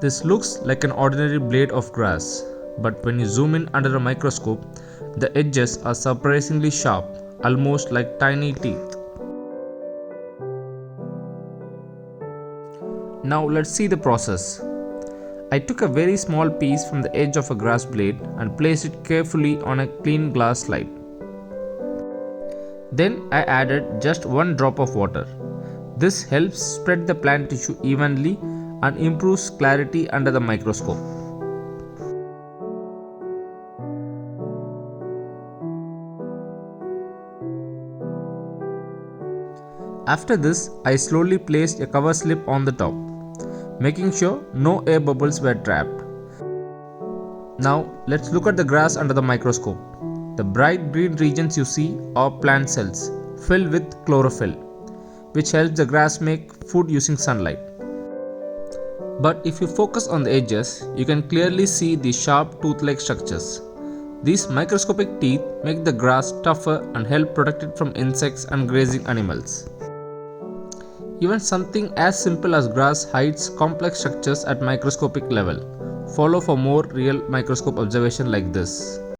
This looks like an ordinary blade of grass, but when you zoom in under a microscope, the edges are surprisingly sharp, almost like tiny teeth. Now let's see the process. I took a very small piece from the edge of a grass blade and placed it carefully on a clean glass slide. Then I added just one drop of water. This helps spread the plant tissue evenly and improves clarity under the microscope. After this, I slowly placed a cover slip on the top, making sure no air bubbles were trapped. Now let's look at the grass under the microscope. The bright green regions you see are plant cells filled with chlorophyll, which helps the grass make food using sunlight. But if you focus on the edges, you can clearly see the sharp tooth-like structures. These microscopic teeth make the grass tougher and help protect it from insects and grazing animals. Even something as simple as grass hides complex structures at microscopic level. Follow for more real microscope observation like this.